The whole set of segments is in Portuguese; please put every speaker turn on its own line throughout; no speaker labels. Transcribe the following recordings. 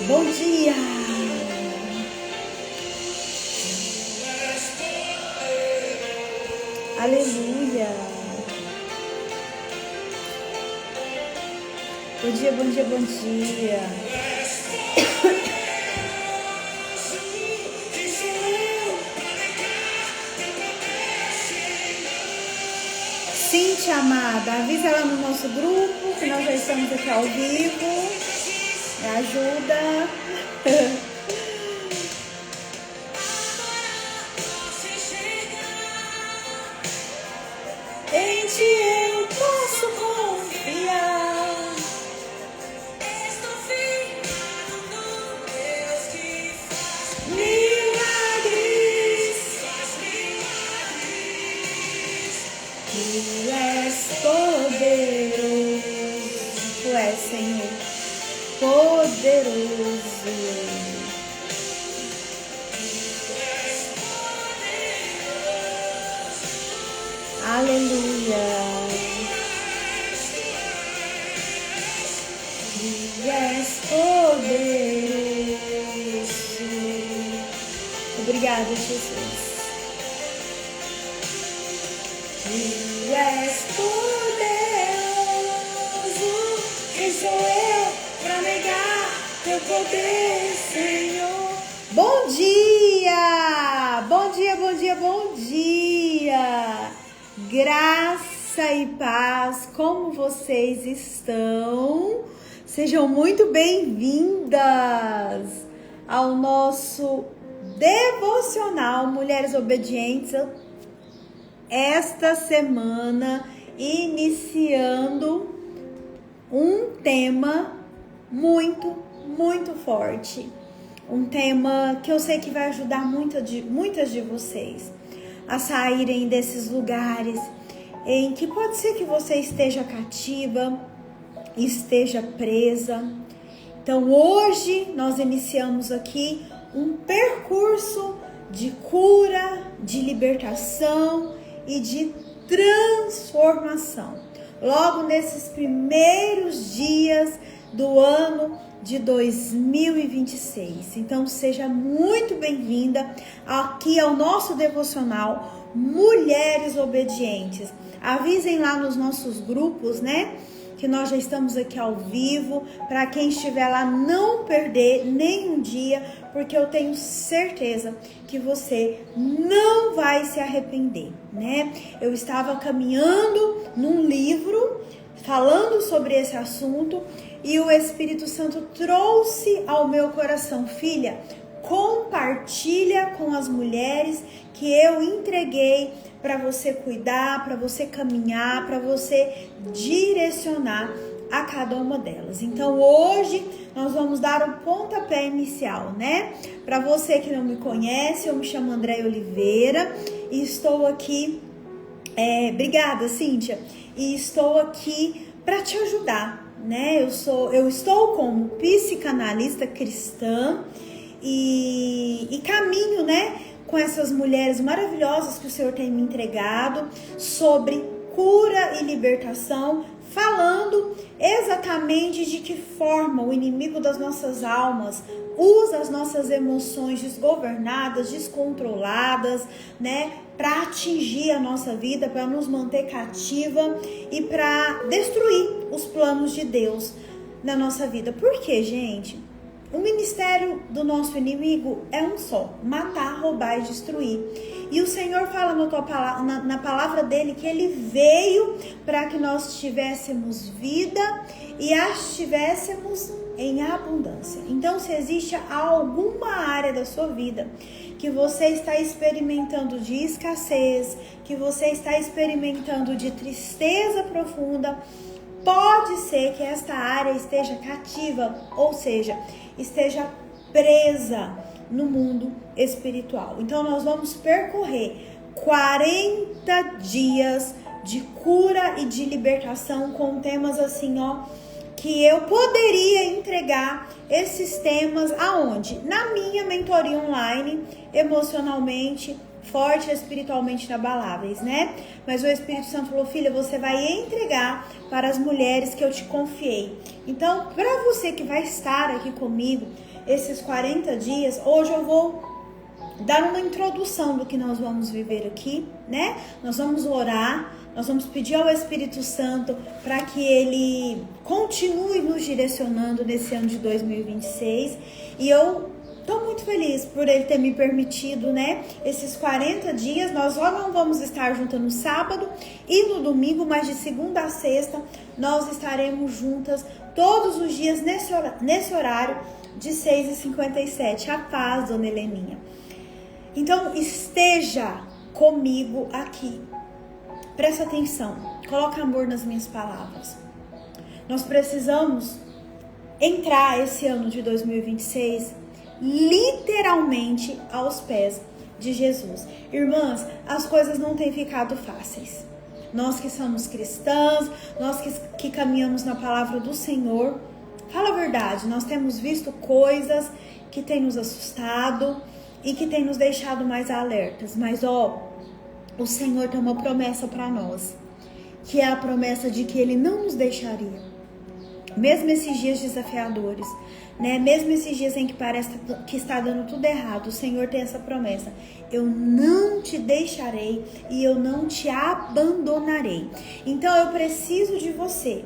Bom dia! Aleluia! Bom dia, bom dia, bom dia! Cíntia amada, avisa ela no nosso grupo que nós já estamos aqui ao vivo. Me ajuda. Em ti eu posso confiar. Estou firmado no Deus que faz milagres. Tu és poderoso. Tu és, Senhor. Poderoso. Aleluia. Tu és poderoso. Obrigada, Jesus. Tu és poderoso. Quem sou eu pra negar teu poder, Senhor? Bom dia! Bom dia, bom dia, bom dia! Graça e paz, como vocês estão? Sejam muito bem-vindas ao nosso devocional Mulheres Obedientes. Esta semana, iniciando um tema muito forte. Um tema que eu sei que vai ajudar muitas de vocês a saírem desses lugares em que pode ser que você esteja cativa, esteja presa. Então hoje nós iniciamos aqui um percurso de cura, de libertação e de transformação. Logo nesses primeiros dias do ano de 2026. Então seja muito bem-vinda aqui ao nosso devocional Mulheres Obedientes. Avisem lá nos nossos grupos, né? Que nós já estamos aqui ao vivo, para quem estiver lá não perder nenhum dia, porque eu tenho certeza que você não vai se arrepender, né? Eu estava caminhando num livro falando sobre esse assunto e o Espírito Santo trouxe ao meu coração: filha, compartilha com as mulheres que eu entreguei para você cuidar, para você caminhar, para você direcionar a cada uma delas. Então hoje nós vamos dar o pontapé inicial, né? Para você que não me conhece, eu me chamo Andréia Oliveira e estou aqui, obrigada, Cíntia, e estou aqui para te ajudar, né? Eu estou como psicanalista cristã e caminho, né, com essas mulheres maravilhosas que o Senhor tem me entregado sobre cura e libertação, falando exatamente de que forma o inimigo das nossas almas usa as nossas emoções desgovernadas, descontroladas, né, para atingir a nossa vida, para nos manter cativa e para destruir os planos de Deus na nossa vida. Por quê, gente? O ministério do nosso inimigo é um só: matar, roubar e destruir. E o Senhor fala na palavra dele que ele veio para que nós tivéssemos vida e as tivéssemos em abundância. Então, se existe alguma área da sua vida que você está experimentando de escassez, que você está experimentando de tristeza profunda, pode ser que esta área esteja cativa, ou seja, esteja presa no mundo espiritual. Então nós vamos percorrer 40 dias de cura e de libertação com temas assim, que eu poderia entregar esses temas aonde? Na minha mentoria online, emocionalmente forte, espiritualmente inabaláveis, né? Mas o Espírito Santo falou: filha, você vai entregar para as mulheres que eu te confiei. Então, para você que vai estar aqui comigo esses 40 dias, hoje eu vou dar uma introdução do que nós vamos viver aqui, né? Nós vamos orar, nós vamos pedir ao Espírito Santo para que ele continue nos direcionando nesse ano de 2026. E eu estou muito feliz por ele ter me permitido, né? Esses 40 dias, nós só não vamos estar juntas no sábado e no domingo, mas de segunda a sexta nós estaremos juntas todos os dias nesse horário de 6h57. A paz, dona Heleninha. Então, esteja comigo aqui. Presta atenção. Coloca amor nas minhas palavras. Nós precisamos entrar esse ano de 2026 literalmente aos pés de Jesus. Irmãs, as coisas não têm ficado fáceis. Nós que somos cristãs, nós que caminhamos na palavra do Senhor, fala a verdade, nós temos visto coisas que têm nos assustado e que têm nos deixado mais alertas. Mas o Senhor tem uma promessa para nós, que é a promessa de que Ele não nos deixaria. Mesmo esses dias desafiadores, né? Mesmo esses dias em que parece que está dando tudo errado, o Senhor tem essa promessa: eu não te deixarei e eu não te abandonarei. Então eu preciso de você.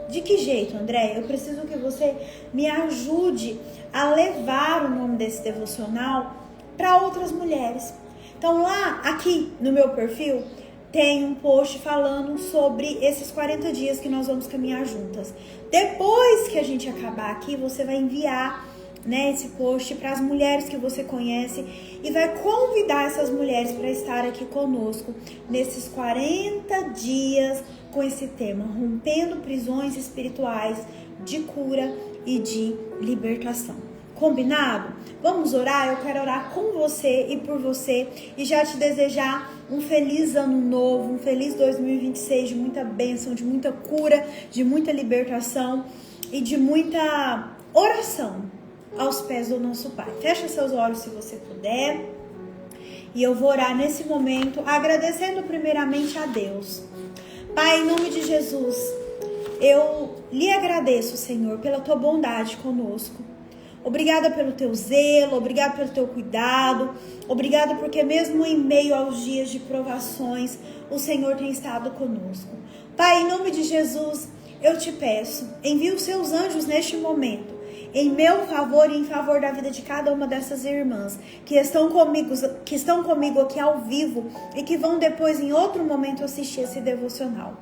De que jeito, André? Eu preciso que você me ajude a levar o nome desse devocional para outras mulheres. Então aqui no meu perfil tem um post falando sobre esses 40 dias que nós vamos caminhar juntas. Depois que a gente acabar aqui, você vai enviar, né, esse post para as mulheres que você conhece e vai convidar essas mulheres para estar aqui conosco nesses 40 dias com esse tema: rompendo prisões espirituais de cura e de libertação. Combinado? Vamos orar? Eu quero orar com você e por você e já te desejar um feliz ano novo, um feliz 2026 de muita bênção, de muita cura, de muita libertação e de muita oração aos pés do nosso Pai. Fecha seus olhos se você puder. E eu vou orar nesse momento agradecendo primeiramente a Deus. Pai, em nome de Jesus, eu lhe agradeço, Senhor, pela tua bondade conosco. Obrigada pelo teu zelo, obrigada pelo teu cuidado, obrigada porque mesmo em meio aos dias de provações, o Senhor tem estado conosco. Pai, em nome de Jesus, eu te peço, envie os seus anjos neste momento, em meu favor e em favor da vida de cada uma dessas irmãs que estão comigo aqui ao vivo e que vão depois em outro momento assistir esse devocional.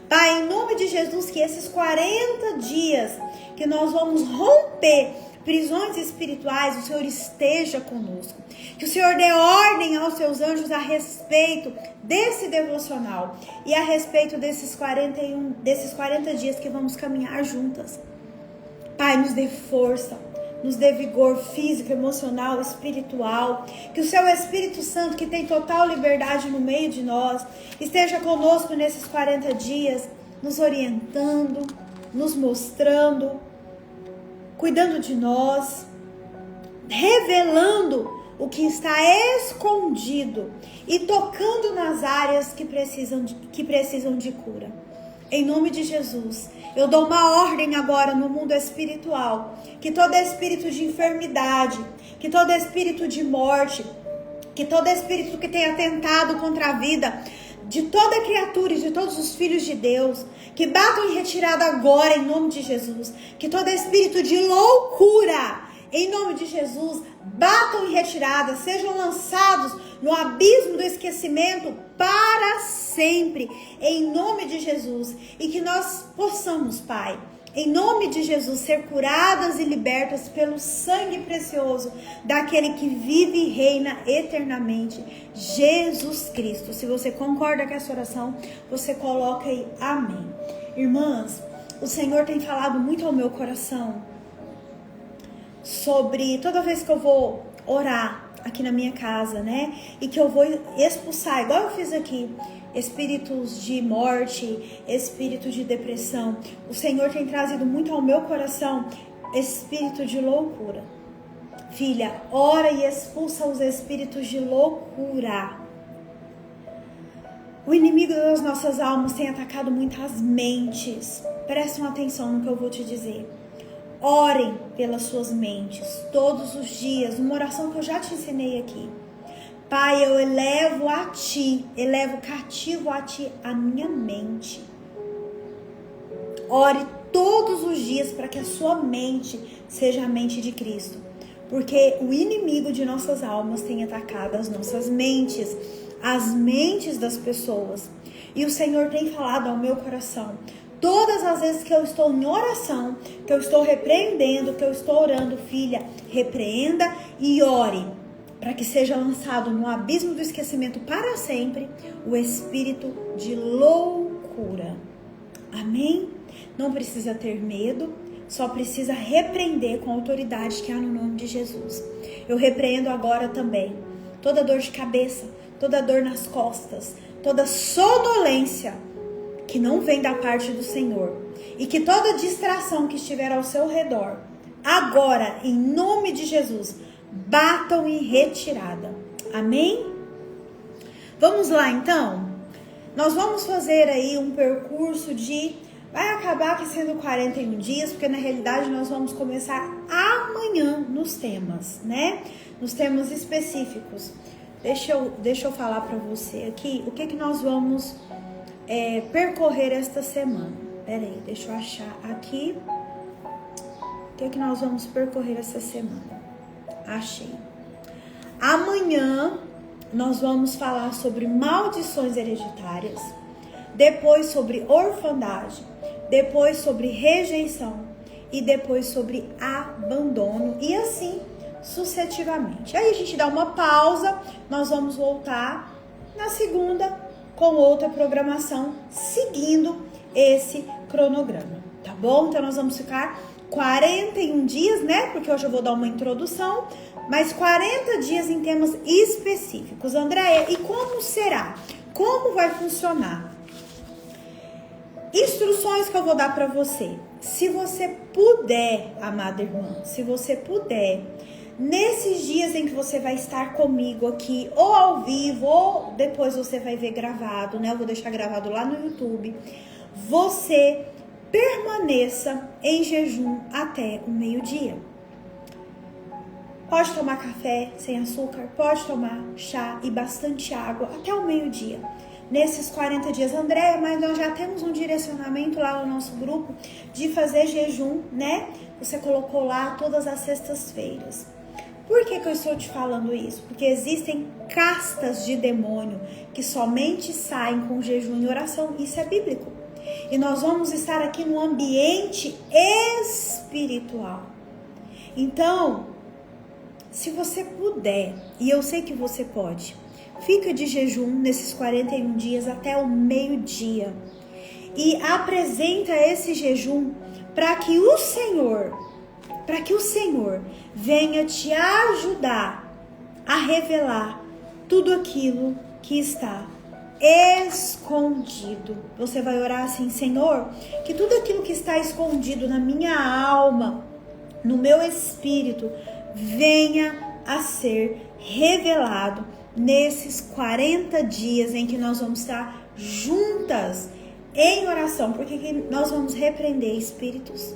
Pai, em nome de Jesus, que esses 40 dias que nós vamos romper prisões espirituais, o Senhor esteja conosco. Que o Senhor dê ordem aos seus anjos a respeito desse devocional e a respeito desses 40 dias que vamos caminhar juntas. Pai, nos dê força, nos dê vigor físico, emocional, espiritual. Que o seu Espírito Santo, que tem total liberdade no meio de nós, esteja conosco nesses 40 dias, nos orientando, nos mostrando, cuidando de nós, revelando o que está escondido e tocando nas áreas que precisam de cura. Em nome de Jesus, eu dou uma ordem agora no mundo espiritual, que todo espírito de enfermidade, que todo espírito de morte, que todo espírito que tenha atentado contra a vida de toda criatura e de todos os filhos de Deus, que batam em retirada agora em nome de Jesus. Que todo espírito de loucura em nome de Jesus, batam em retirada, sejam lançados no abismo do esquecimento para sempre, em nome de Jesus. E que nós possamos, Pai, em nome de Jesus, ser curadas e libertas pelo sangue precioso daquele que vive e reina eternamente, Jesus Cristo. Se você concorda com essa oração, você coloca aí amém. Irmãs, o Senhor tem falado muito ao meu coração sobre toda vez que eu vou orar aqui na minha casa, né? E que eu vou expulsar, igual eu fiz aqui, espíritos de morte, espírito de depressão. O Senhor tem trazido muito ao meu coração espírito de loucura. Filha, ora e expulsa os espíritos de loucura. O inimigo das nossas almas tem atacado muitas mentes. Prestem atenção no que eu vou te dizer. Orem pelas suas mentes todos os dias, uma oração que eu já te ensinei aqui. Pai, eu elevo a ti, elevo cativo a ti a minha mente. Ore todos os dias para que a sua mente seja a mente de Cristo. Porque o inimigo de nossas almas tem atacado as nossas mentes, as mentes das pessoas. E o Senhor tem falado ao meu coração. Todas as vezes que eu estou em oração, que eu estou repreendendo, que eu estou orando, filha, repreenda e ore, para que seja lançado no abismo do esquecimento para sempre o espírito de loucura. Amém? Não precisa ter medo, só precisa repreender com a autoridade que há no nome de Jesus. Eu repreendo agora também toda dor de cabeça, toda dor nas costas, toda sonolência que não vem da parte do Senhor, e que toda distração que estiver ao seu redor, agora, em nome de Jesus, batam em retirada. Amém? Vamos lá então? Nós vamos fazer aí um percurso de... Vai acabar aqui sendo 41 dias, porque na realidade nós vamos começar amanhã nos temas, né? Nos temas específicos. Deixa eu falar para você aqui o que nós vamos percorrer esta semana. Pera aí, deixa eu achar aqui o que nós vamos percorrer essa semana. Achei. Amanhã nós vamos falar sobre maldições hereditárias, depois sobre orfandade, depois sobre rejeição e depois sobre abandono e assim sucessivamente. Aí a gente dá uma pausa, nós vamos voltar na segunda com outra programação, seguindo esse cronograma, tá bom? Então nós vamos ficar 41 dias, né? Porque hoje eu vou dar uma introdução, mas 40 dias em temas específicos. Andréia, e como será? Como vai funcionar? Instruções que eu vou dar para você. Se você puder, amada irmã, se você puder, nesses dias em que você vai estar comigo aqui, ou ao vivo, ou depois você vai ver gravado, né? Eu vou deixar gravado lá no YouTube. Você permaneça em jejum até o meio-dia. Pode tomar café sem açúcar, pode tomar chá e bastante água até o meio-dia. Nesses 40 dias, Andréia, mas nós já temos um direcionamento lá no nosso grupo de fazer jejum, né? Você colocou lá todas as sextas-feiras. Por que eu estou te falando isso? Porque existem castas de demônio que somente saem com jejum e oração. Isso é bíblico. E nós vamos estar aqui no ambiente espiritual. Então, se você puder, e eu sei que você pode, fica de jejum nesses 41 dias até o meio-dia. E apresenta esse jejum para que o Senhor venha te ajudar a revelar tudo aquilo que está escondido. Você vai orar assim: Senhor, que tudo aquilo que está escondido na minha alma, no meu espírito, venha a ser revelado nesses 40 dias em que nós vamos estar juntas em oração, porque aqui nós vamos repreender espíritos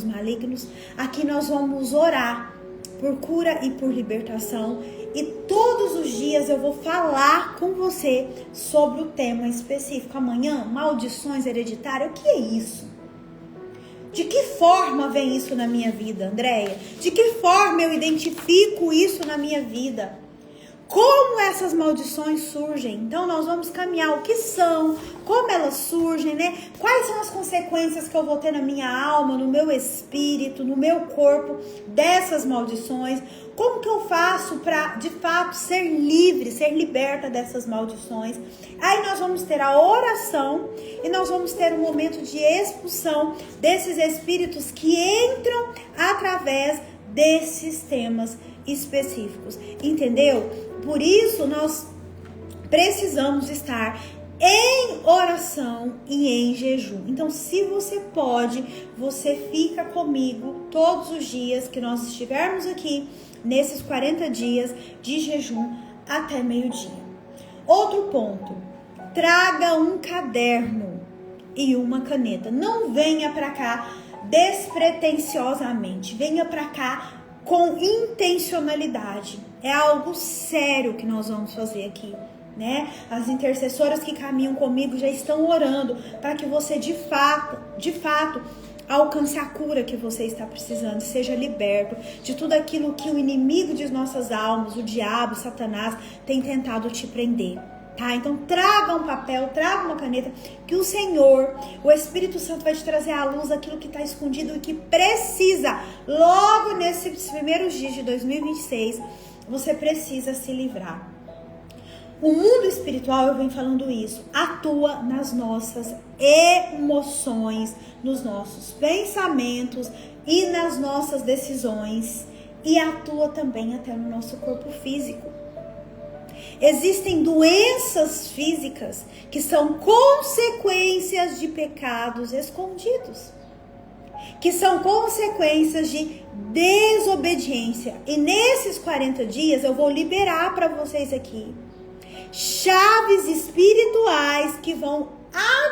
malignos. Aqui nós vamos orar por cura e por libertação, e todos os dias eu vou falar com você sobre o tema específico. Amanhã, maldições hereditárias, o que é isso? De que forma vem isso na minha vida, Andréia? De que forma eu identifico isso na minha vida? Como essas maldições surgem? Então nós vamos caminhar o que são, como elas surgem, né? Quais são as consequências que eu vou ter na minha alma, no meu espírito, no meu corpo dessas maldições? Como que eu faço para, de fato, ser livre, ser liberta dessas maldições? Aí nós vamos ter a oração e nós vamos ter um momento de expulsão desses espíritos que entram através desses temas específicos, entendeu? Por isso nós precisamos estar em oração e em jejum. Então, se você pode, você fica comigo todos os dias que nós estivermos aqui, nesses 40 dias de jejum até meio-dia. Outro ponto, traga um caderno e uma caneta. Não venha para cá despretensiosamente, venha para cá com intencionalidade. É algo sério que nós vamos fazer aqui, né? As intercessoras que caminham comigo já estão orando para que você de fato alcance a cura que você está precisando, seja liberto de tudo aquilo que o inimigo de nossas almas, o diabo, Satanás, tem tentado te prender. Tá? Então traga um papel, traga uma caneta, que o Senhor, o Espírito Santo vai te trazer à luz aquilo que está escondido e que precisa, logo nesses primeiros dias de 2026, você precisa se livrar. O mundo espiritual, eu venho falando isso, atua nas nossas emoções, nos nossos pensamentos e nas nossas decisões, e atua também até no nosso corpo físico. Existem doenças físicas que são consequências de pecados escondidos, que são consequências de desobediência. E nesses 40 dias eu vou liberar para vocês aqui chaves espirituais que vão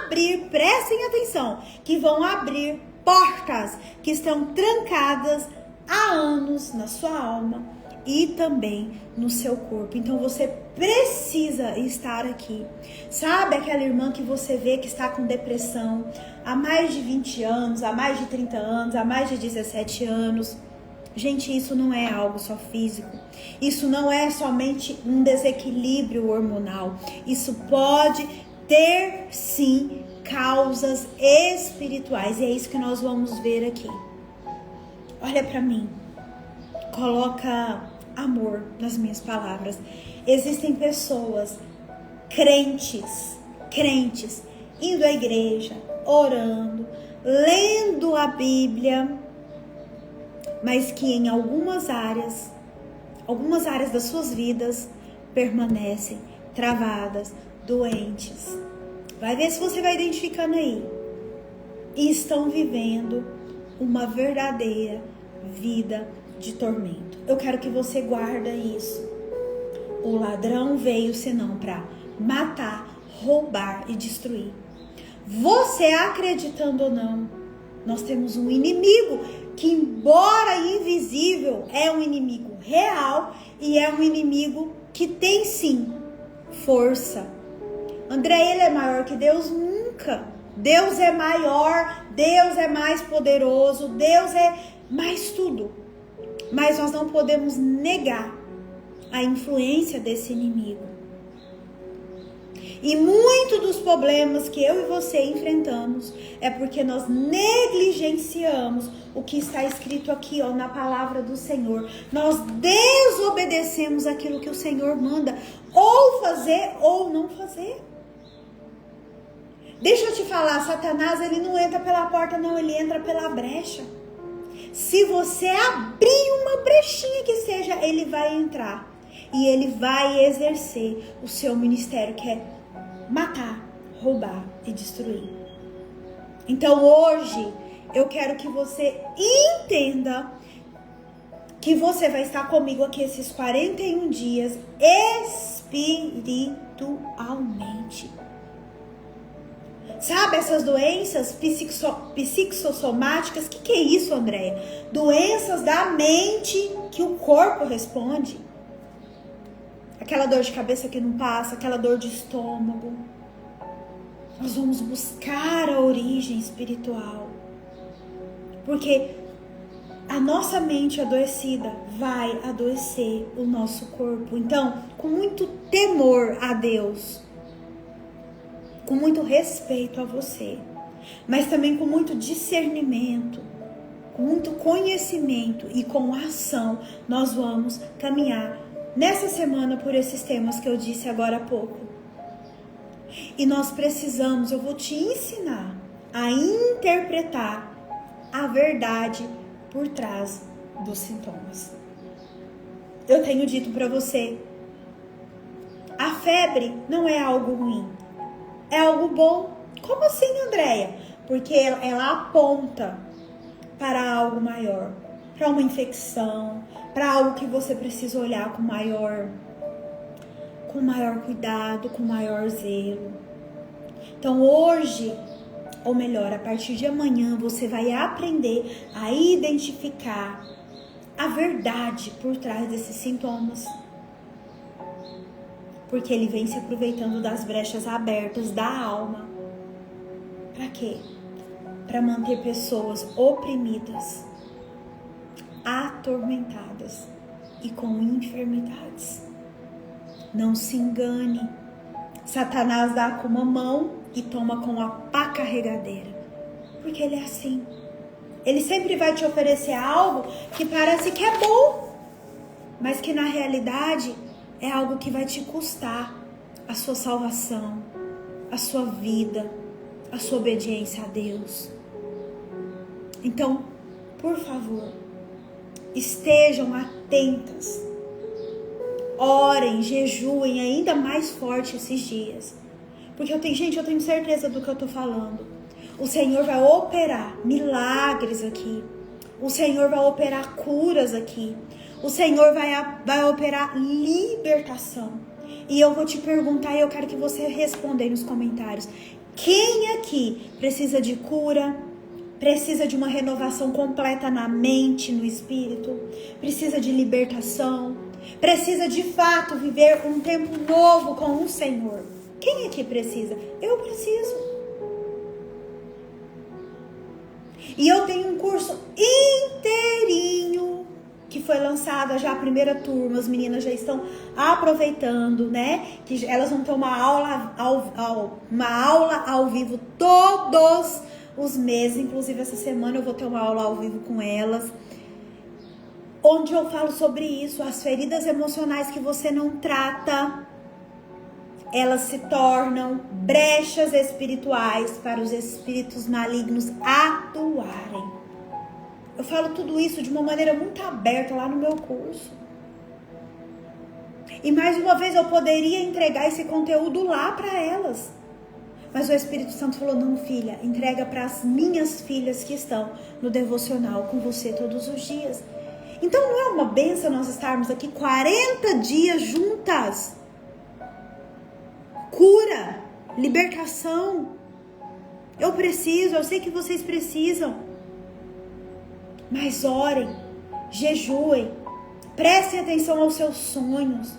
abrir, prestem atenção, que vão abrir portas que estão trancadas há anos na sua alma e também no seu corpo. Então você precisa estar aqui. Sabe aquela irmã que você vê que está com depressão há mais de 20 anos, há mais de 30 anos, há mais de 17 anos? Gente, isso não é algo só físico. Isso não é somente um desequilíbrio hormonal. Isso pode ter, sim, causas espirituais. E é isso que nós vamos ver aqui. Olha para mim. Coloca amor nas minhas palavras. Existem pessoas crentes, indo à igreja, orando, lendo a Bíblia, mas que em algumas áreas das suas vidas permanecem travadas, doentes. Vai ver se você vai identificando aí. E estão vivendo uma verdadeira vida de tormento. Eu quero que você guarda isso. O ladrão veio senão para matar, roubar e destruir. Você acreditando ou não, nós temos um inimigo que, embora invisível, é um inimigo real e é um inimigo que tem sim força. André, ele é maior que Deus? Nunca. Deus é maior, Deus é mais poderoso, Deus é mais tudo. Mas nós não podemos negar a influência desse inimigo. E muito dos problemas que eu e você enfrentamos é porque nós negligenciamos o que está escrito aqui, ó, na palavra do Senhor. Nós desobedecemos aquilo que o Senhor manda, ou fazer ou não fazer. Deixa eu te falar, Satanás, ele não entra pela porta, não, ele entra pela brecha. Se você abrir uma brechinha que seja, ele vai entrar. E ele vai exercer o seu ministério, que é matar, roubar e destruir. Então hoje eu quero que você entenda que você vai estar comigo aqui esses 41 dias espiritualmente. Sabe essas doenças psicossomáticas? Que é isso, Andréia? Doenças da mente que o corpo responde. Aquela dor de cabeça que não passa, aquela dor de estômago. Nós vamos buscar a origem espiritual. Porque a nossa mente adoecida vai adoecer o nosso corpo. Então, com muito temor a Deus, com muito respeito a você, mas também com muito discernimento, com muito conhecimento e com ação, nós vamos caminhar nessa semana por esses temas que eu disse agora há pouco. E nós precisamos, eu vou te ensinar a interpretar a verdade por trás dos sintomas. Eu tenho dito para você, a febre não é algo ruim, é algo bom. Como assim, Andréia? Porque ela aponta para algo maior, para uma infecção, para algo que você precisa olhar com maior cuidado, com maior zelo. Então hoje, ou melhor, a partir de amanhã, você vai aprender a identificar a verdade por trás desses sintomas. Porque ele vem se aproveitando das brechas abertas da alma. Para quê? Para manter pessoas oprimidas, atormentadas e com enfermidades. Não se engane. Satanás dá com uma mão e toma com a pá carregadeira. Porque ele é assim. Ele sempre vai te oferecer algo que parece que é bom, mas que na realidade é algo que vai te custar a sua salvação, a sua vida, a sua obediência a Deus. Então, por favor, estejam atentas. Orem, jejuem ainda mais forte esses dias. Porque eu tenho certeza do que eu tô falando. O Senhor vai operar milagres aqui. O Senhor vai operar curas aqui. O Senhor vai operar libertação. E eu vou te perguntar e eu quero que você responda aí nos comentários. Quem aqui precisa de cura? Precisa de uma renovação completa na mente, no espírito? Precisa de libertação? Precisa de fato viver um tempo novo com o Senhor? Quem aqui precisa? Eu preciso. E eu tenho um curso inteirinho que foi lançado já a primeira turma. As meninas já estão aproveitando, né? Que elas vão ter uma aula ao vivo todos os meses. Inclusive essa semana eu vou ter uma aula ao vivo com elas, onde eu falo sobre isso. As feridas emocionais que você não trata, elas se tornam brechas espirituais para os espíritos malignos atuarem. Eu falo tudo isso de uma maneira muito aberta lá no meu curso. E mais uma vez eu poderia entregar esse conteúdo lá para elas. Mas o Espírito Santo falou, não, filha, entrega para as minhas filhas que estão no devocional com você todos os dias. Então não é uma bênção nós estarmos aqui 40 dias juntas. Cura, libertação. Eu preciso, eu sei que vocês precisam. Mas orem, jejuem, prestem atenção aos seus sonhos.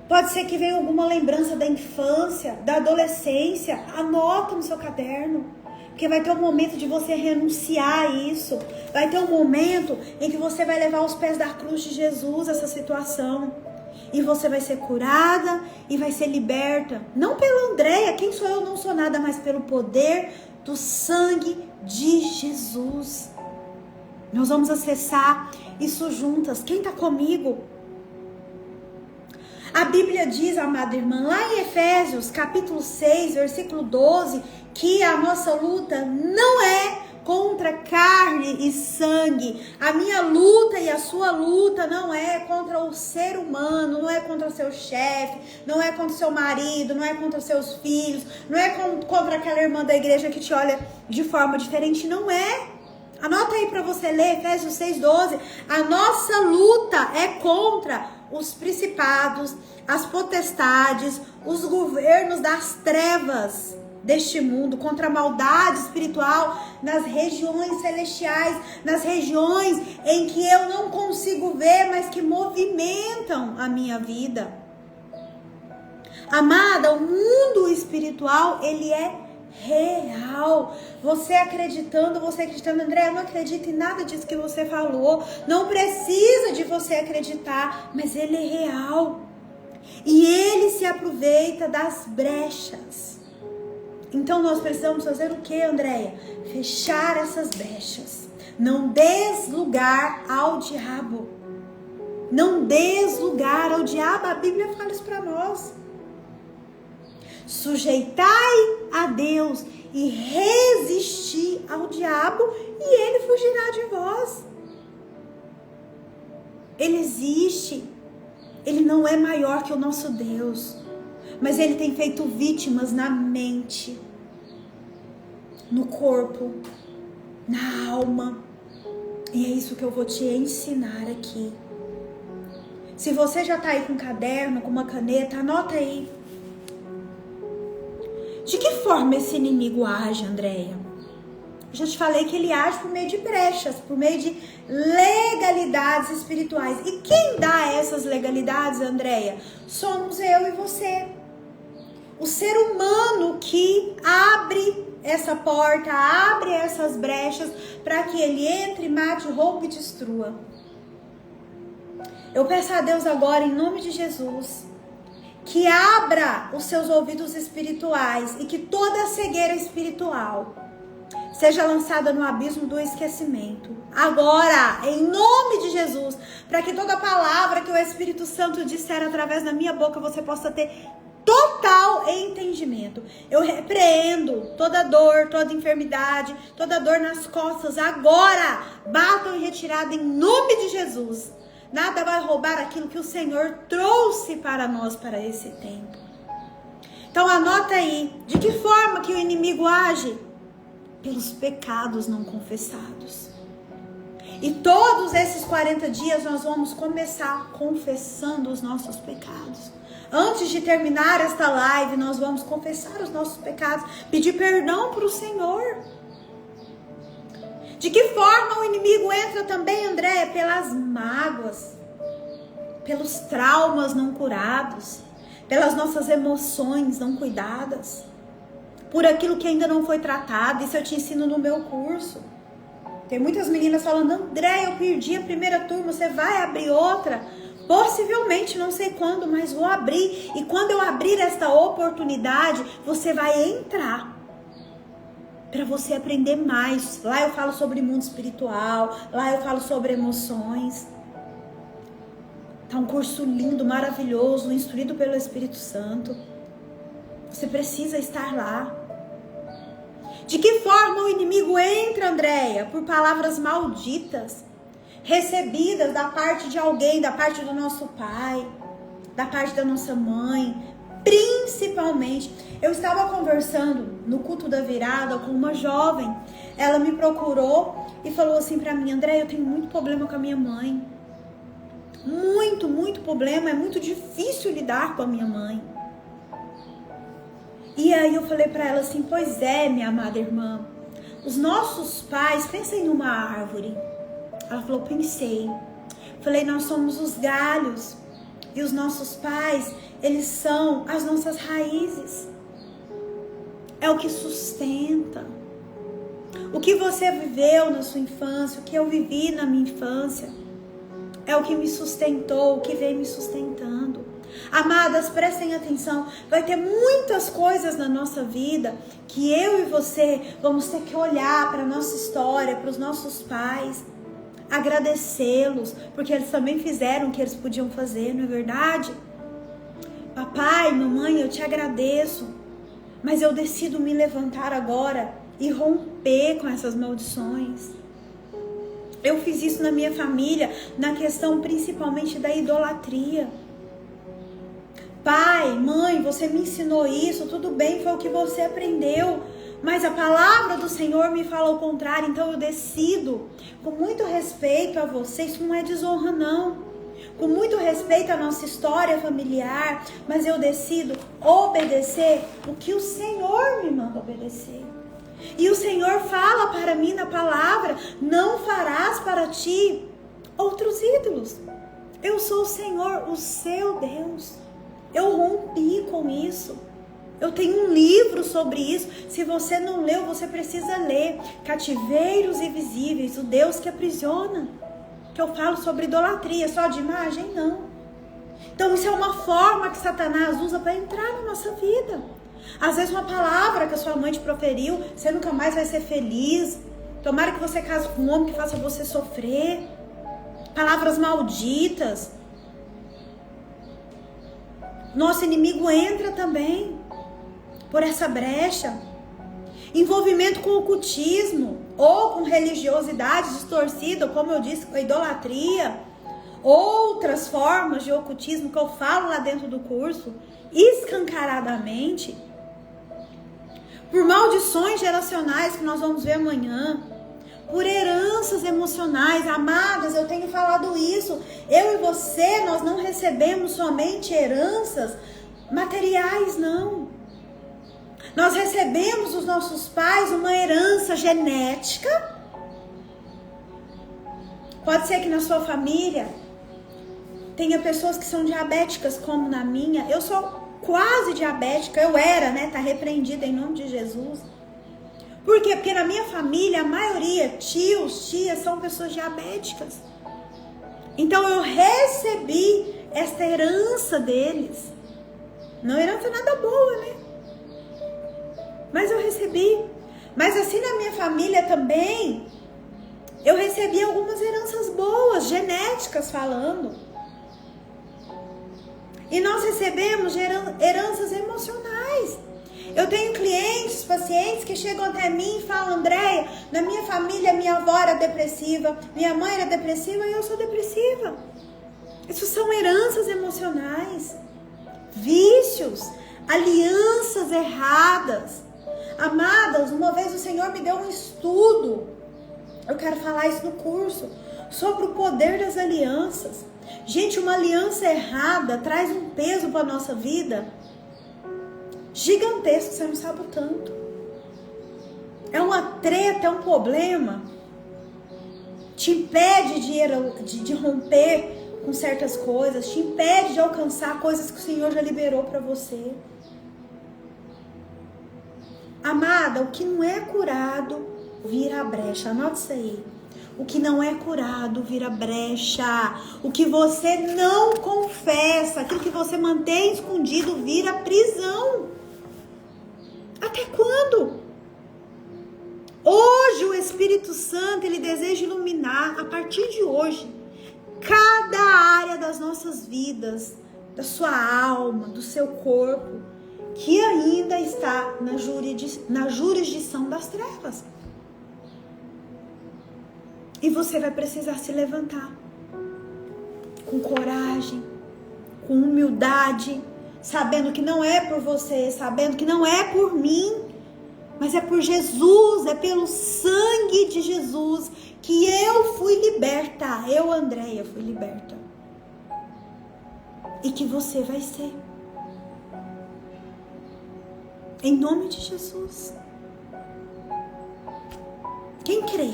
Pode ser que venha alguma lembrança da infância, da adolescência. Anota no seu caderno. Porque vai ter um momento de você renunciar a isso. Vai ter um momento em que você vai levar aos pés da cruz de Jesus essa situação. E você vai ser curada e vai ser liberta. Não pela Andréia, quem sou eu, não sou nada, mas pelo poder do sangue de Jesus. Nós vamos acessar isso juntas. Quem está comigo? A Bíblia diz, amada irmã, lá em Efésios, capítulo 6, versículo 12, que a nossa luta não é contra carne e sangue. A minha luta e a sua luta não é contra o ser humano, não é contra o seu chefe, não é contra o seu marido, não é contra os seus filhos, não é contra aquela irmã da igreja que te olha de forma diferente, não é. Anota aí para você ler, Efésios 6,12. A nossa luta é contra os principados, as potestades, os governos das trevas deste mundo, contra a maldade espiritual nas regiões celestiais, nas regiões em que eu não consigo ver, mas que movimentam a minha vida. Amada, o mundo espiritual, ele é real. Você acreditando, André, eu não acredito em nada disso que você falou. Não precisa de você acreditar, mas ele é real. E ele se aproveita das brechas. Então nós precisamos fazer o que, Andréia? Fechar essas brechas. Não des lugar ao diabo. Não des lugar ao diabo. A Bíblia fala isso para nós. Sujeitai a Deus e resistir ao diabo e ele fugirá de vós. Ele existe. Ele não é maior que o nosso Deus. Mas ele tem feito vítimas na mente, no corpo, na alma. E é isso que eu vou te ensinar aqui. Se você já está aí com um caderno, com uma caneta, anota aí. De que forma esse inimigo age, Andréia? Eu já te falei que ele age por meio de brechas, por meio de legalidades espirituais. E quem dá essas legalidades, Andréia? Somos eu e você. O ser humano que abre essa porta, abre essas brechas para que ele entre, mate, roube e destrua. Eu peço a Deus agora, em nome de Jesus, que abra os seus ouvidos espirituais e que toda cegueira espiritual seja lançada no abismo do esquecimento. Agora, em nome de Jesus, para que toda palavra que o Espírito Santo disser através da minha boca, você possa ter total entendimento. Eu repreendo toda dor, toda enfermidade, toda dor nas costas. Agora, batam em retirada em nome de Jesus. Nada vai roubar aquilo que o Senhor trouxe para nós para esse tempo. Então anota aí, de que forma que o inimigo age? Pelos pecados não confessados. E todos esses 40 dias nós vamos começar confessando os nossos pecados. Antes de terminar esta live, nós vamos confessar os nossos pecados, pedir perdão para o Senhor. De que forma o inimigo entra também, André? Pelas mágoas, pelos traumas não curados, pelas nossas emoções não cuidadas, por aquilo que ainda não foi tratado. Isso eu te ensino no meu curso. Tem muitas meninas falando, André, eu perdi a primeira turma, você vai abrir outra? Possivelmente, não sei quando, mas vou abrir. E quando eu abrir esta oportunidade, você vai entrar para você aprender mais. Lá eu falo sobre mundo espiritual, lá eu falo sobre emoções. Tá um curso lindo, maravilhoso, instruído pelo Espírito Santo. Você precisa estar lá. De que forma o inimigo entra, Andréia? Por palavras malditas, recebidas da parte de alguém, da parte do nosso pai, da parte da nossa mãe, principalmente. Eu estava conversando no culto da virada com uma jovem. Ela me procurou e falou assim pra mim, André, eu tenho muito problema com a minha mãe. Muito problema, é muito difícil lidar com a minha mãe. E aí eu falei pra ela assim, pois é, minha amada irmã, os nossos pais, pensem numa árvore. Ela falou, pensei. Falei, nós somos os galhos e os nossos pais, eles são as nossas raízes. É o que sustenta. O que você viveu na sua infância, o que eu vivi na minha infância, é o que me sustentou, o que vem me sustentando. Amadas, prestem atenção, vai ter muitas coisas na nossa vida que eu e você vamos ter que olhar para a nossa história, para os nossos pais, agradecê-los, porque eles também fizeram o que eles podiam fazer, não é verdade? Papai, mamãe, eu te agradeço, mas eu decido me levantar agora e romper com essas maldições. Eu fiz isso na minha família, na questão principalmente da idolatria. Pai, mãe, você me ensinou isso, tudo bem, foi o que você aprendeu, mas a palavra do Senhor me fala o contrário, então eu decido, com muito respeito a você, isso não é desonra não, com muito respeito à nossa história familiar, mas eu decido obedecer o que o Senhor me manda obedecer. E o Senhor fala para mim na palavra, não farás para ti outros ídolos. Eu sou o Senhor, o seu Deus. Eu rompi com isso. Eu tenho um livro sobre isso. Se você não leu, você precisa ler. Cativeiros Invisíveis, o Deus que aprisiona. Que eu falo sobre idolatria, só de imagem? Não. Então isso é uma forma que Satanás usa para entrar na nossa vida. Às vezes uma palavra que a sua mãe te proferiu, você nunca mais vai ser feliz. Tomara que você case com um homem que faça você sofrer. Palavras malditas. Nosso inimigo entra também por essa brecha. Envolvimento com ocultismo ou com religiosidade distorcida, como eu disse, com a idolatria. Outras formas de ocultismo que eu falo lá dentro do curso, escancaradamente. Por maldições geracionais que nós vamos ver amanhã. Por heranças emocionais. Amadas, eu tenho falado isso. Eu e você, nós não recebemos somente heranças materiais, não. Nós recebemos dos nossos pais uma herança genética. Pode ser que na sua família tenha pessoas que são diabéticas, como na minha. Eu sou quase diabética. Eu era, né? Tá repreendida em nome de Jesus. Por quê? Porque na minha família, a maioria, tios, tias, são pessoas diabéticas. Então eu recebi esta herança deles. Não herança nada boa, né? Mas eu recebi. Mas assim na minha família também, eu recebi algumas heranças boas, genéticas falando. E nós recebemos heranças emocionais. Eu tenho clientes, pacientes que chegam até mim e falam: Andréia, na minha família minha avó era depressiva, minha mãe era depressiva e eu sou depressiva. Isso são heranças emocionais, vícios, alianças erradas. Amadas, uma vez o Senhor me deu um estudo, eu quero falar isso no curso, sobre o poder das alianças. Gente, uma aliança errada traz um peso para a nossa vida gigantesco, você não sabe o tanto. É uma treta, é um problema. Te impede de romper com certas coisas, te impede de alcançar coisas que o Senhor já liberou para você. Amada, o que não é curado vira brecha. Anote isso aí. O que não é curado vira brecha. O que você não confessa, aquilo que você mantém escondido, vira prisão. Até quando? Hoje o Espírito Santo, ele deseja iluminar, a partir de hoje, cada área das nossas vidas, da sua alma, do seu corpo, que ainda está na jurisdição das trevas. E você vai precisar se levantar com coragem, com humildade, sabendo que não é por você, sabendo que não é por mim, mas é por Jesus, é pelo sangue de Jesus que eu fui liberta. Eu, Andréia, fui liberta. E que você vai ser. Em nome de Jesus. Quem crê?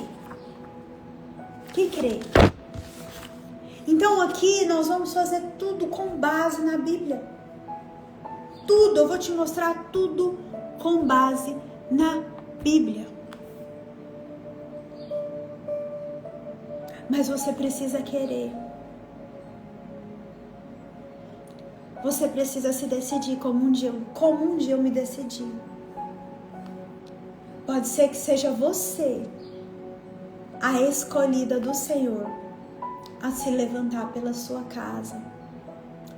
Quem crê? Então aqui nós vamos fazer tudo com base na Bíblia. Tudo, eu vou te mostrar tudo com base na Bíblia. Mas você precisa querer. Você precisa se decidir como um dia eu me decidi. Pode ser que seja você a escolhida do Senhor a se levantar pela sua casa,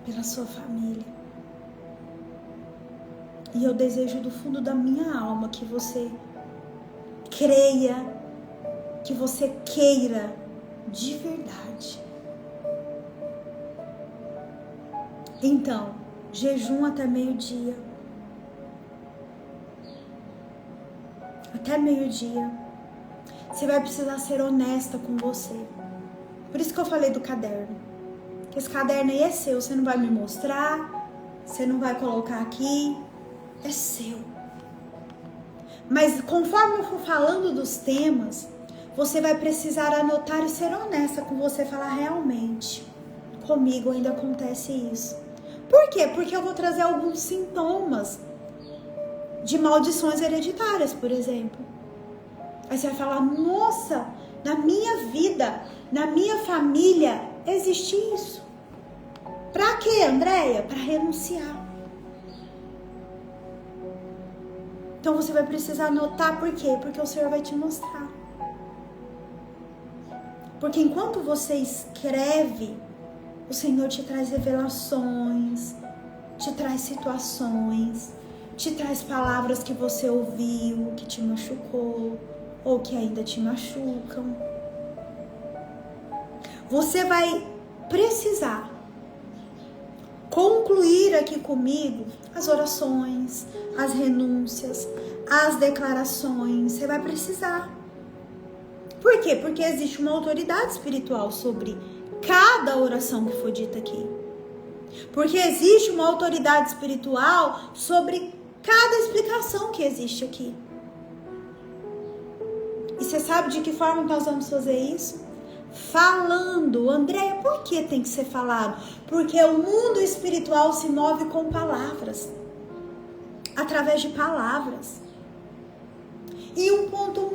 pela sua família. E eu desejo do fundo da minha alma que você creia, que você queira de verdade. Então, jejum até meio-dia. Até meio-dia. Você vai precisar ser honesta com você. Por isso que eu falei do caderno. Esse caderno aí é seu. Você não vai me mostrar. Você não vai colocar aqui. É seu. Mas conforme eu for falando dos temas, você vai precisar anotar e ser honesta com você. Falar realmente. Comigo ainda acontece isso. Por quê? Porque eu vou trazer alguns sintomas de maldições hereditárias, por exemplo. Aí você vai falar, nossa, na minha vida, na minha família, existe isso. Pra quê, Andréia? Para renunciar. Então você vai precisar anotar por quê? Porque o Senhor vai te mostrar. Porque enquanto você escreve, o Senhor te traz revelações, te traz situações, te traz palavras que você ouviu, que te machucou, ou que ainda te machucam. Você vai precisar concluir aqui comigo as orações, as renúncias, as declarações. Você vai precisar. Por quê? Porque existe uma autoridade espiritual sobre cada oração que foi dita aqui. Porque existe uma autoridade espiritual sobre cada explicação que existe aqui. E você sabe de que forma nós vamos fazer isso? Falando. Andréia, por que tem que ser falado? Porque o mundo espiritual se move com palavras. Através de palavras. E um ponto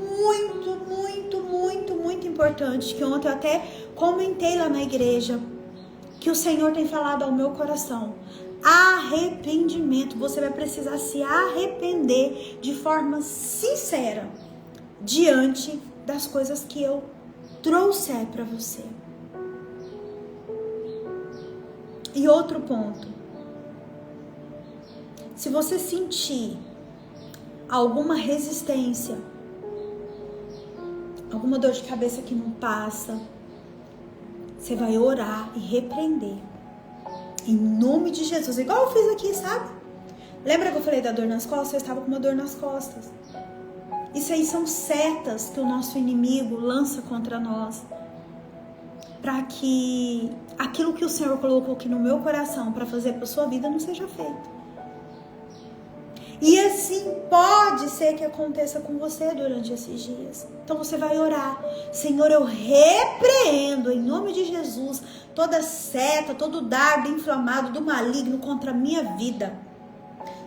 muito importante, que ontem eu até comentei lá na igreja, que o Senhor tem falado ao meu coração. Arrependimento. Você vai precisar se arrepender de forma sincera diante das coisas que eu trouxer para você. E outro ponto. Se você sentir alguma resistência, alguma dor de cabeça que não passa, você vai orar e repreender. Em nome de Jesus. Igual eu fiz aqui, sabe? Lembra que eu falei da dor nas costas? Eu estava com uma dor nas costas. Isso aí são setas que o nosso inimigo lança contra nós. Para que aquilo que o Senhor colocou aqui no meu coração para fazer para sua vida não seja feito. E assim pode ser que aconteça com você durante esses dias. Então você vai orar. Senhor, eu repreendo em nome de Jesus toda seta, todo dardo inflamado do maligno contra a minha vida.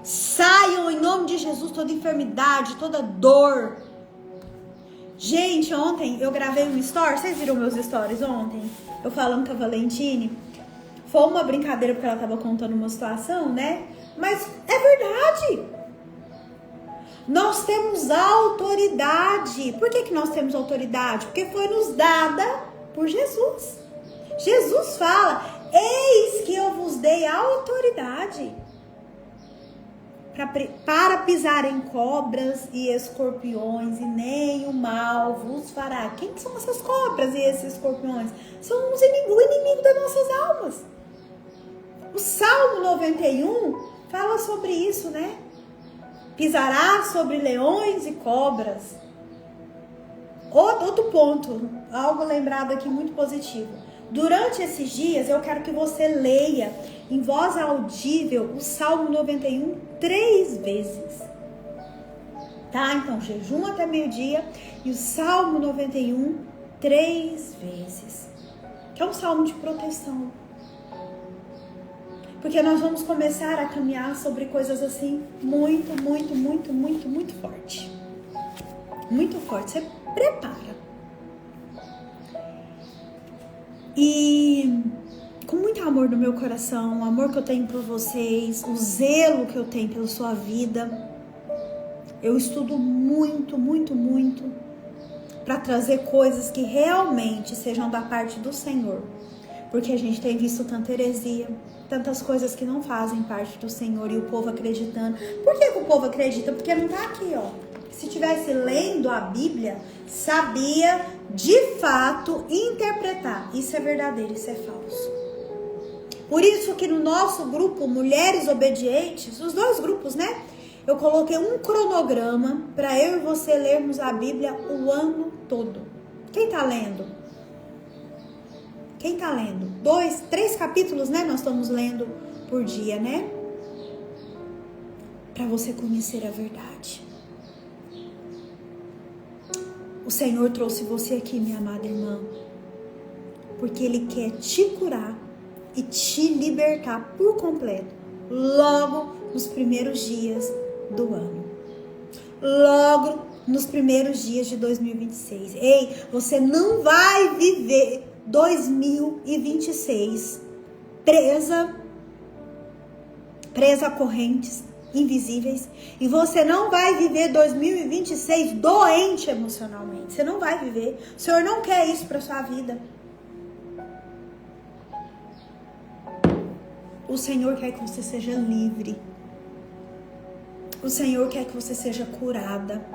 Saiam em nome de Jesus toda enfermidade, toda dor. Gente, ontem eu gravei um story. Vocês viram meus stories ontem? Eu falando com a Valentine. Foi uma brincadeira porque ela estava contando uma situação, né? Mas é verdade. Nós temos autoridade. Por que nós temos autoridade? Porque foi nos dada por Jesus. Jesus fala, eis que eu vos dei autoridade para pisar em cobras e escorpiões, e nem o mal vos fará. Quem são essas cobras e esses escorpiões? São o inimigo das nossas almas. O Salmo 91 fala sobre isso, né? Pisará sobre leões e cobras. Outro ponto, algo lembrado aqui muito positivo. Durante esses dias, eu quero que você leia em voz audível o Salmo 91 3 vezes. Tá? Então, jejum até meio-dia e o Salmo 91 3 vezes. Que é um salmo de proteção. Porque nós vamos começar a caminhar sobre coisas assim muito forte. Muito forte. Você prepara. E com muito amor no meu coração, o amor que eu tenho por vocês, o zelo que eu tenho pela sua vida, eu estudo muito para trazer coisas que realmente sejam da parte do Senhor. Porque a gente tem visto tanta heresia, tantas coisas que não fazem parte do Senhor e o povo acreditando. Por que o povo acredita? Porque não tá aqui, ó. Se estivesse lendo a Bíblia, sabia de fato interpretar. Isso é verdadeiro, isso é falso. Por isso que no nosso grupo Mulheres Obedientes, os dois grupos, né? Eu coloquei um cronograma para eu e você lermos a Bíblia o ano todo. Quem tá lendo? Quem tá lendo? 2, 3 capítulos, né? Nós estamos lendo por dia, né? Para você conhecer a verdade. O Senhor trouxe você aqui, minha amada irmã, porque Ele quer te curar e te libertar por completo, logo nos primeiros dias do ano. logo nos primeiros dias de 2026. Ei, você não vai viver 2026 presa a correntes invisíveis, e você não vai viver 2026 doente emocionalmente. Você não vai viver. O Senhor não quer isso para sua vida. O Senhor quer que você seja livre. O Senhor quer que você seja curada.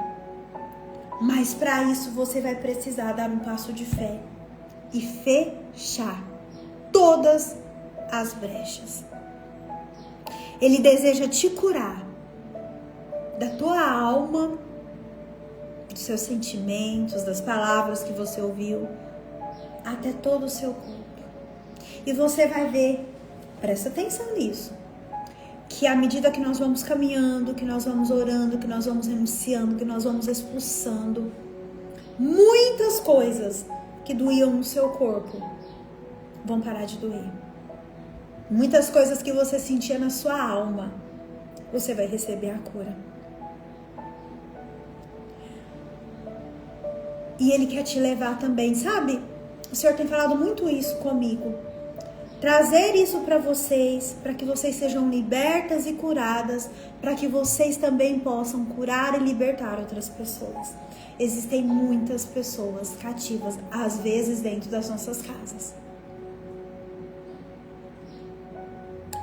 Mas para isso você vai precisar dar um passo de fé e fechar todas as brechas. Ele deseja te curar da tua alma, dos seus sentimentos, das palavras que você ouviu, até todo o seu corpo. E você vai ver, presta atenção nisso, que à medida que nós vamos caminhando, que nós vamos orando, que nós vamos renunciando, que nós vamos expulsando, muitas coisas que doíam no seu corpo vão parar de doer. Muitas coisas que você sentia na sua alma, você vai receber a cura. E Ele quer te levar também, sabe? O Senhor tem falado muito isso comigo. Trazer isso para vocês, para que vocês sejam libertas e curadas, para que vocês também possam curar e libertar outras pessoas. Existem muitas pessoas cativas, às vezes dentro das nossas casas.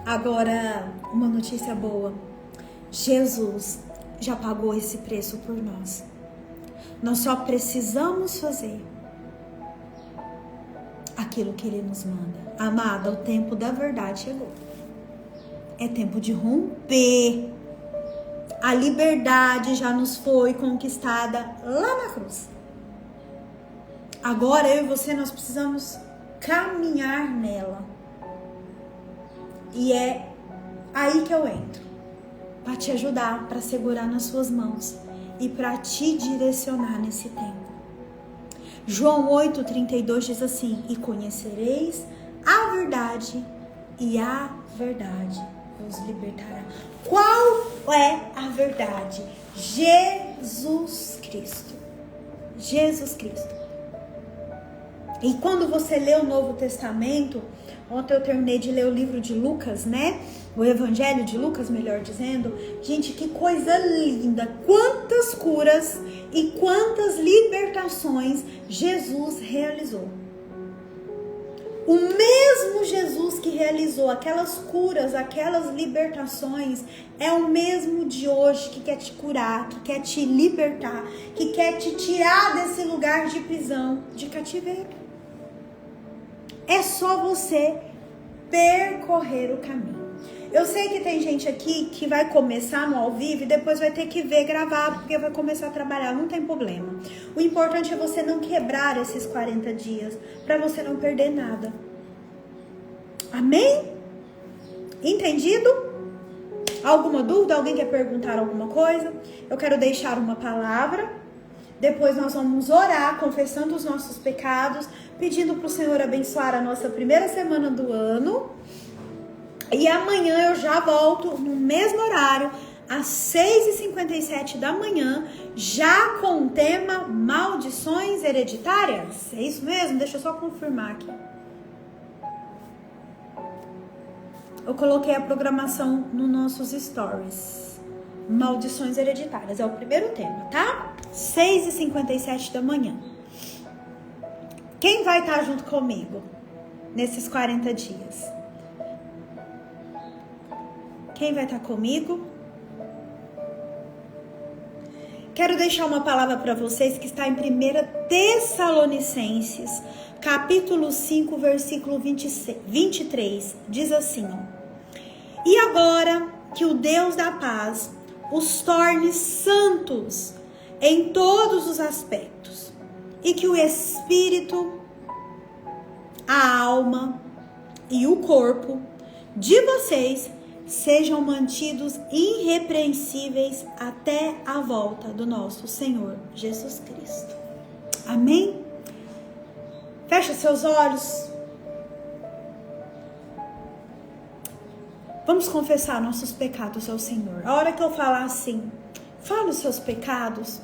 Agora, uma notícia boa. Jesus já pagou esse preço por nós. Nós só precisamos fazer aquilo que Ele nos manda. Amada, o tempo da verdade chegou. É tempo de romper. A liberdade já nos foi conquistada lá na cruz. Agora eu e você, nós precisamos caminhar nela. E é aí que eu entro, para te ajudar, para segurar nas suas mãos e para te direcionar nesse tempo. João 8,32 diz assim: e conhecereis a verdade, e a verdade vos libertará. Qual é a verdade? Jesus Cristo. Jesus Cristo. E quando você lê o Novo Testamento, ontem eu terminei de ler o livro de Lucas, né? O Evangelho de Lucas, melhor dizendo. Gente, que coisa linda! Quantas curas e quantas libertações Jesus realizou. O mesmo Jesus que realizou aquelas curas, aquelas libertações, é o mesmo de hoje que quer te curar, que quer te libertar, que quer te tirar desse lugar de prisão, de cativeiro. É só você percorrer o caminho. Eu sei que tem gente aqui que vai começar no ao vivo e depois vai ter que ver gravado, porque vai começar a trabalhar, não tem problema. O importante é você não quebrar esses 40 dias, para você não perder nada. Amém? Entendido? Alguma dúvida? Alguém quer perguntar alguma coisa? Eu quero deixar uma palavra. Depois nós vamos orar, confessando os nossos pecados, pedindo para o Senhor abençoar a nossa primeira semana do ano. E amanhã eu já volto no mesmo horário, às 6h57 da manhã, já com o tema Maldições Hereditárias. É isso mesmo? Deixa eu só confirmar aqui. Eu coloquei a programação nos nossos stories. Maldições Hereditárias é o primeiro tema, tá? 6h57 da manhã. Quem vai estar junto comigo nesses 40 dias? Quem vai estar comigo? Quero deixar uma palavra para vocês que está em 1 Tessalonicenses, capítulo 5, versículo 23. Diz assim, ó: e agora que o Deus da paz os torne santos em todos os aspectos, e que o espírito, a alma e o corpo de vocês sejam mantidos irrepreensíveis até a volta do nosso Senhor Jesus Cristo. Amém? Fecha seus olhos. Vamos confessar nossos pecados ao Senhor. A hora que eu falar assim, Fala os seus pecados.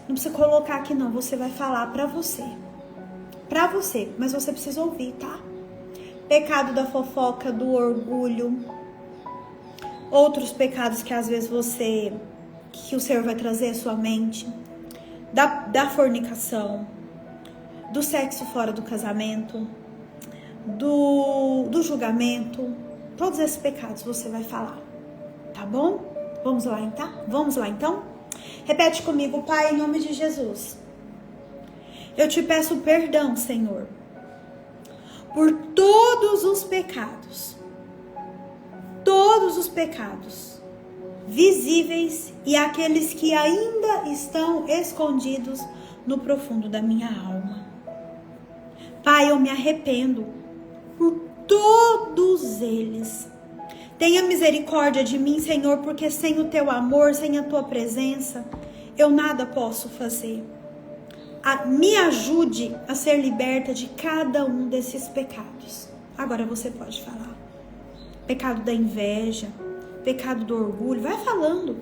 Não precisa colocar aqui não, você vai falar pra você. Pra você, mas você precisa ouvir, tá? Pecado da fofoca, do orgulho. Outros pecados que às vezes que o Senhor vai trazer à sua mente. Da fornicação. Do sexo fora do casamento. Do julgamento. Todos esses pecados você vai falar. Tá bom? Vamos lá então? Vamos lá então? Repete comigo, Pai, em nome de Jesus. Eu te peço perdão, Senhor, por todos os pecados, visíveis e aqueles que ainda estão escondidos no profundo da minha alma. Pai, eu me arrependo por todos eles. Tenha misericórdia de mim, Senhor, porque sem o teu amor, sem a tua presença, eu nada posso fazer. Me ajude a ser liberta de cada um desses pecados. Agora você pode falar. Pecado da inveja, pecado do orgulho, vai falando.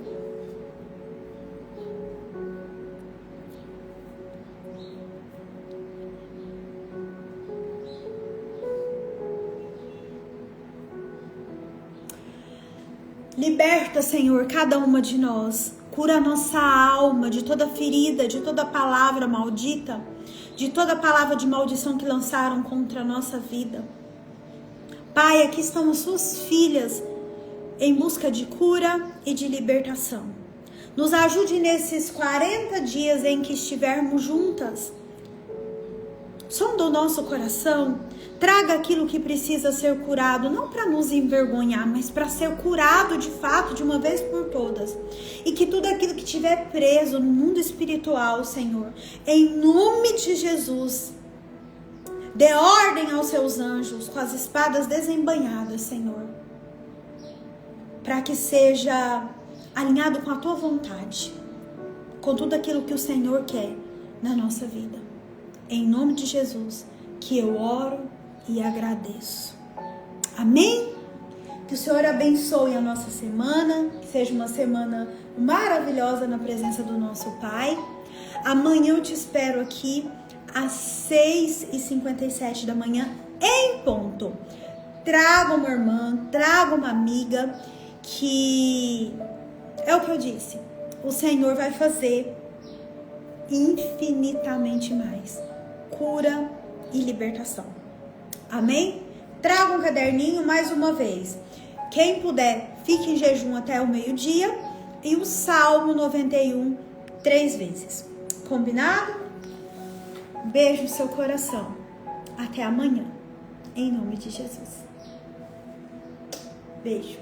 Liberta, Senhor, cada uma de nós. Cura a nossa alma de toda ferida, de toda palavra maldita, de toda palavra de maldição que lançaram contra a nossa vida. Pai, aqui estão as suas filhas em busca de cura e de libertação. Nos ajude nesses 40 dias em que estivermos juntas. Sonda o nosso coração, traga aquilo que precisa ser curado, não para nos envergonhar, mas para ser curado de fato, de uma vez por todas. E que tudo aquilo que estiver preso no mundo espiritual, Senhor, em nome de Jesus, dê ordem aos seus anjos com as espadas desembainhadas, Senhor, para que seja alinhado com a tua vontade, com tudo aquilo que o Senhor quer na nossa vida. Em nome de Jesus, que eu oro e agradeço. Amém? Que o Senhor abençoe a nossa semana, que seja uma semana maravilhosa na presença do nosso Pai. Amanhã eu te espero aqui às 6h57 da manhã, em ponto. Traga uma irmã, traga uma amiga, que é o que eu disse. O Senhor vai fazer infinitamente mais. Cura e libertação. Amém? Traga um caderninho mais uma vez. Quem puder, fique em jejum até o meio-dia. E o Salmo 91, 3 vezes. Combinado? Beijo no seu coração. Até amanhã. Em nome de Jesus. Beijo.